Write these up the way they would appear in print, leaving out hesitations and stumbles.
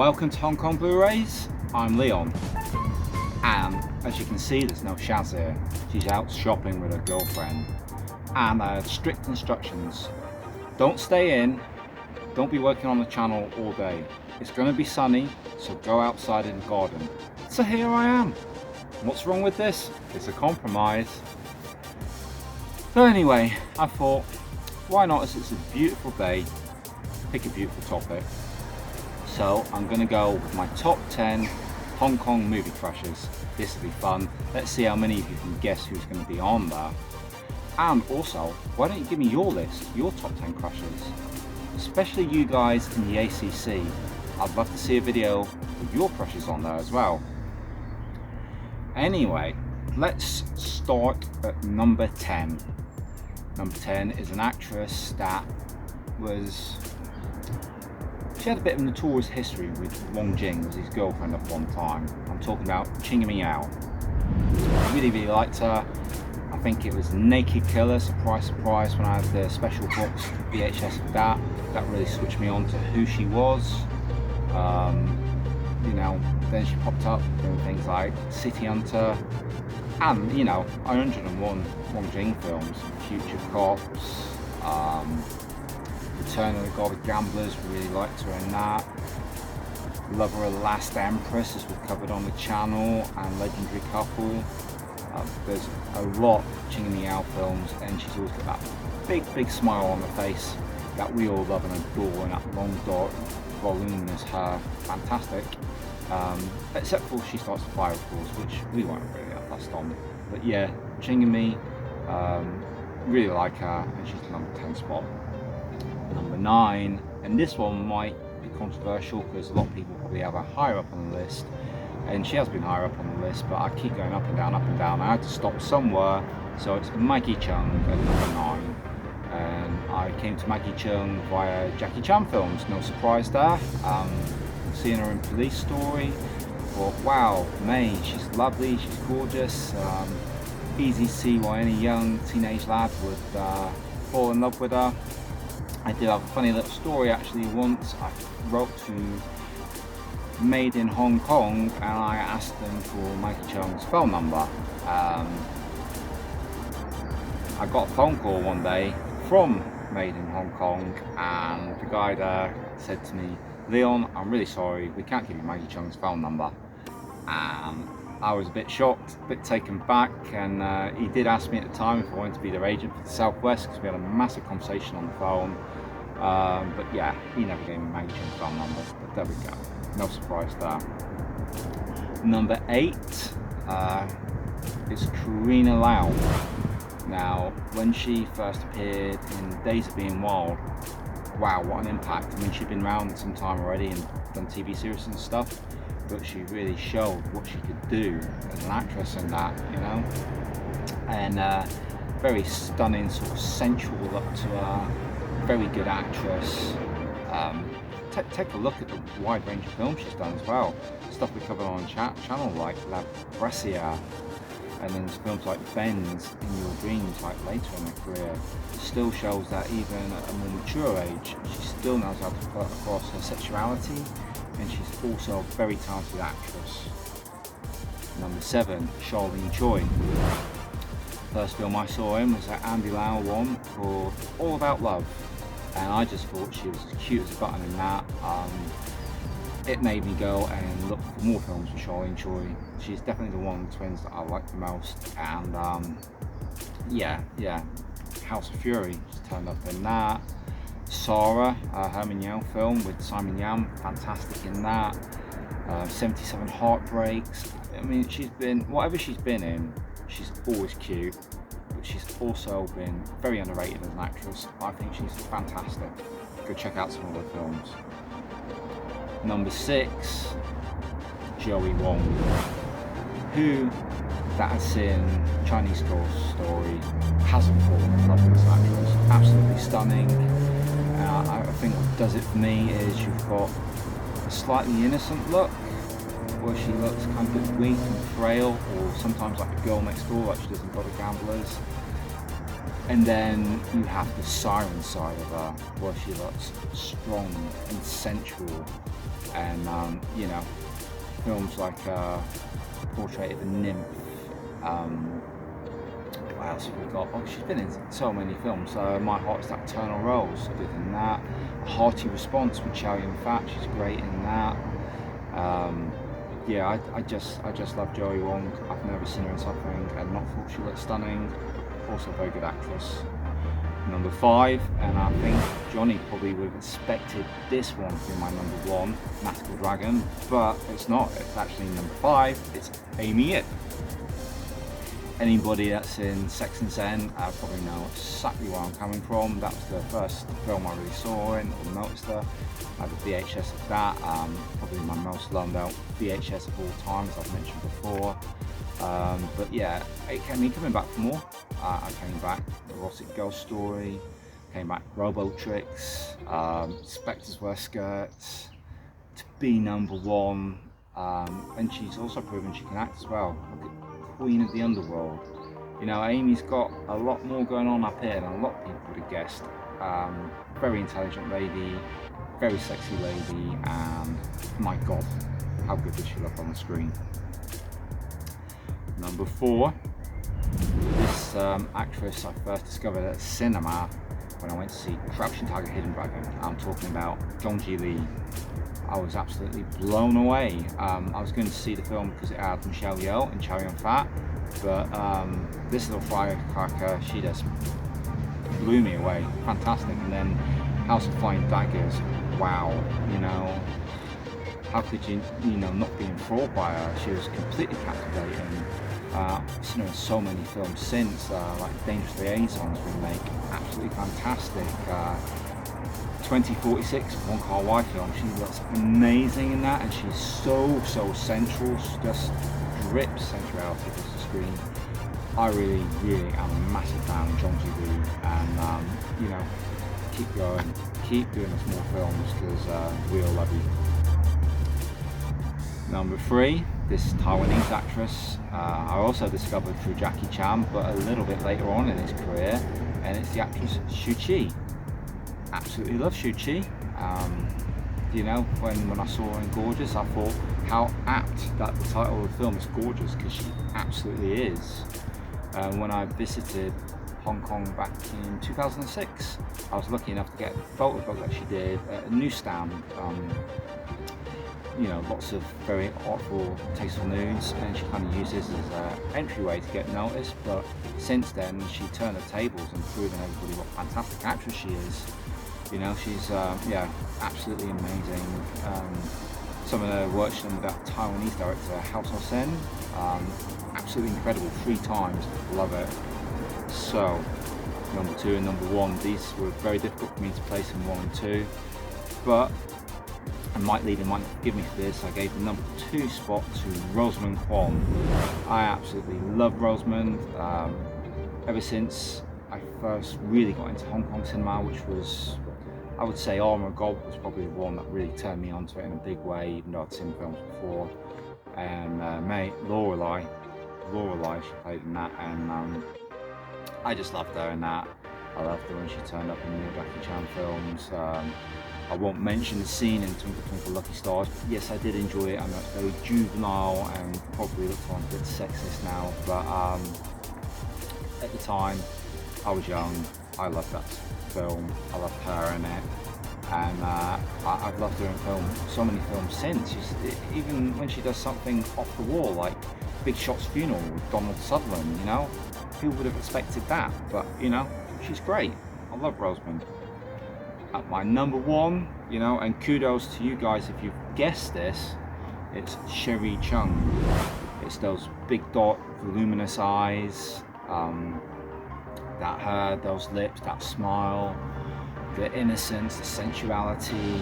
Welcome to Hong Kong Blu-rays. I'm Leon, and as you can see, there's no Shaz here. She's out shopping with her girlfriend, and I had strict instructions: don't stay in, don't be working on the channel all day. It's going to be sunny, so go outside in the garden. So here I am. What's wrong with this? It's a compromise. So anyway, I thought, why not, as it's a beautiful day, pick a beautiful topic. So I'm going to go with my top 10 Hong Kong movie crushes. This will be fun. Let's see how many of you can guess who's going to be on there. And also, why don't you give me your list, your top 10 crushes? Especially you guys in the ACC. I'd love to see a video with your crushes on there as well. Anyway, let's start at number 10. Number 10 is an actress that she had a bit of a notorious history with Wong Jing, was his girlfriend at one time. I'm talking about Ching Miao. I really liked her. I think it was Naked Killer, surprise surprise, when I had the special box VHS of that. That really switched me on to who she was. You know, then she popped up doing things like City Hunter, and you know, 101 Wong Jing films, Future Cops, Return of the God of Gamblers, really liked her in that. Love Her Last Empress, as we've covered on the channel, and Legendary Couple. There's a lot of Ching Miao films, and she's always got that big smile on her face that we all love and adore, and that long dark voluminous hair, fantastic. Except for she starts to fire, of course, which we won't really have fussed on. But yeah, Ching Mi, really like her, and she's the number 10 spot. Number 9, and this one might be controversial because a lot of people probably have her higher up on the list, and she has been higher up on the list, but I keep going up and down. I had to stop somewhere, so it's Maggie Cheung at number 9. And I came to Maggie Cheung via Jackie Chan films, no surprise there. Seeing her in Police Story, thought, wow, May, she's lovely, she's gorgeous. Easy to see why any young teenage lad would fall in love with her. I did have a funny little story actually. Once I wrote to Made in Hong Kong and I asked them for Maggie Cheung's phone number. I got a phone call one day from Made in Hong Kong, and the guy there said to me, Leon, I'm really sorry, we can't give you Maggie Cheung's phone number. And I was a bit shocked, a bit taken back, and he did ask me at the time if I wanted to be their agent for the Southwest, because we had a massive conversation on the phone. But yeah, he never gave me Maggie Cheung's phone number, but there we go, no surprise there. Number 8 is Karina Lau. Now, when she first appeared in Days of Being Wild, wow, what an impact. I mean, she'd been around some time already and done TV series and stuff, but she really showed what she could do as an actress in that, you know. And very stunning, sort of sensual look to her, very good actress. Take a look at the wide range of films she's done as well. Stuff we covered on the channel, like La Brescia, and then films like Bends in Your Dreams, like later in her career, still shows that even at a more mature age, she still knows how to put across her sexuality, and she's also a very talented actress. Number 7, Charlene Choi. First film I saw in was that Andy Lau one called All About Love, and I just thought she was as cute as a button in that. It made me go and look for more films with Charlene Choi. She's definitely the one of the twins that I like the most, and yeah, House of Fury, she's turned up in that. Sarah, Herman Yao film with Simon Yam, fantastic in that. 77 Heartbreaks. I mean, she's been, whatever she's been in, she's always cute, but she's also been very underrated as an actress. I think she's fantastic. Go check out some of her films. Number 6, Joey Wong. Who that has seen Chinese Ghost Story hasn't fallen in love with this actress? Absolutely stunning. I think what does it for me is you've got a slightly innocent look, where she looks kind of a bit weak and frail, or sometimes like a girl next door, like she does in God of Gamblers. And then you have the siren side of her, where she looks strong and sensual, and you know, films like Portrait of a Nymph. What else have we got? Oh, she's been in so many films. My Heart's Nocturnal Rose, good in that. A Hearty Response with Chow Yun-fat, she's great in that. Yeah, I just love Joey Wong. I've never seen her in something and not thought she looked stunning. Also a very good actress. Number 5, and I think Johnny probably would have expected this one to be my number 1, Magical Dragon, but it's not. It's actually number 5. It's Amy Yip. Anybody that's in Sex and Zen probably know exactly where I'm coming from. That was the first film I really saw in, or noticed her. I had a VHS of that, probably my most loaned out VHS of all time, as I've mentioned before. But yeah, it kept me coming back for more. I came back Erotic Ghost Story, came back Robo Tricks, Spectres Wear Skirts, to be number 1, and she's also proven she can act as well. Queen of the Underworld. You know, Amy's got a lot more going on up here than a lot of people would have guessed. Very intelligent lady, very sexy lady, and my god, how good does she look on the screen. Number 4, this actress I first discovered at cinema when I went to see Crouching Tiger, Hidden Dragon. I'm talking about Jung Ji Lee. I was absolutely blown away. I was going to see the film because it had Michelle Yeoh and Chow Yun-fat, but this little firecracker, she just blew me away. Fantastic. And then House of Flying Daggers, wow, you know, how could you know, not be enthralled by her? She was completely captivating. I've seen her in so many films since, like Dangerous Liaisons remake, absolutely fantastic. 2046, Wong Kar-wai film, she looks amazing in that, and she's so central. She just drips sensuality across the screen. I really am a massive fan of Jung Ji Lee, and you know, keep going, keep doing us more films, because we all love you. Number 3, this Taiwanese actress, I also discovered through Jackie Chan, but a little bit later on in his career, and it's the actress Shu Qi. Absolutely love Shu Qi. You know, when I saw her in Gorgeous, I thought how apt that the title of the film is Gorgeous, because she absolutely is. When I visited Hong Kong back in 2006, I was lucky enough to get a photo book that she did at a newsstand. You know, lots of very artful, tasteful nudes, and she kind of uses this as an entryway to get noticed. But since then, she turned the tables and proven everybody what a fantastic actress she is. You know, she's yeah, absolutely amazing. Some of the work she's done with that Taiwanese director, Hao Sen, absolutely incredible. 3 times, love it. So, number 2 and number 1, these were very difficult for me to place in 1 and 2, but and Mike Leading might forgive me for this, I gave the number 2 spot to Rosamund Kwan. I absolutely love Rosamund. Ever since I first really got into Hong Kong cinema, which was, I would say, Armour of God was probably the one that really turned me onto it in a big way, even though I'd seen films before. And mate, Lorelei, she played in that, and I just loved her in that. I loved her when she turned up in the Jackie Chan films. I won't mention the scene in Twinkle Twinkle Lucky Stars, but yes, I did enjoy it. I know it's very juvenile and probably looks a bit sexist now, but at the time, I was young, I loved that film, I loved her in it, and I've loved her in film, so many films since. Even when she does something off the wall, like Big Shot's Funeral with Donald Sutherland, you know? Who would have expected that? But, you know, she's great. I love Rosamund. At my number 1, you know, and kudos to you guys if you've guessed this, it's Sherry Chung. It's those big dot, voluminous eyes, that hair, those lips, that smile, the innocence, the sensuality,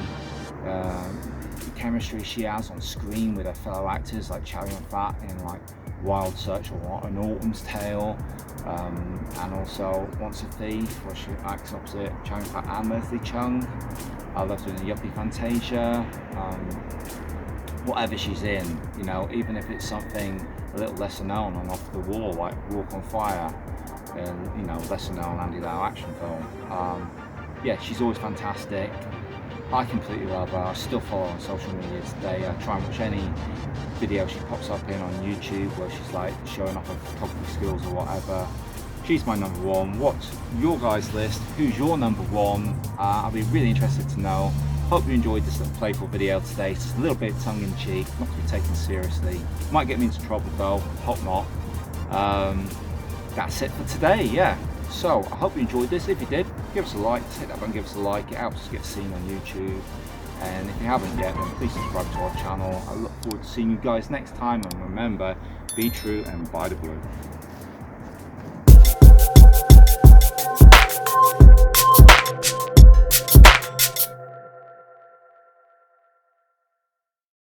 the chemistry she has on screen with her fellow actors like Chow Yun-fat in like Wild Search or An Autumn's Tale, and also Once a Thief, where she acts opposite Chow Yun-fat and Leslie Chung. I loved her in Yuppie Fantasia. Whatever she's in, you know, even if it's something a little lesser known and off the wall, like Walk on Fire, and you know, lesser known Andy Lau action film. Yeah, she's always fantastic. I completely love her. I still follow her on social media today. I try and watch any video she pops up in on YouTube where she's like showing off her photography skills or whatever. She's my number one. What's your guys' list? Who's your number one? I'll be really interested to know. Hope you enjoyed this little playful video today. It's a little bit tongue-in-cheek, not to be taken seriously. Might get me into trouble though, hope not. That's it for today, yeah. So, I hope you enjoyed this. If you did, give us a like, hit that button, give us a like. It helps us get seen on YouTube. And if you haven't yet, then please subscribe to our channel. I look forward to seeing you guys next time. And remember, be true and buy the blue.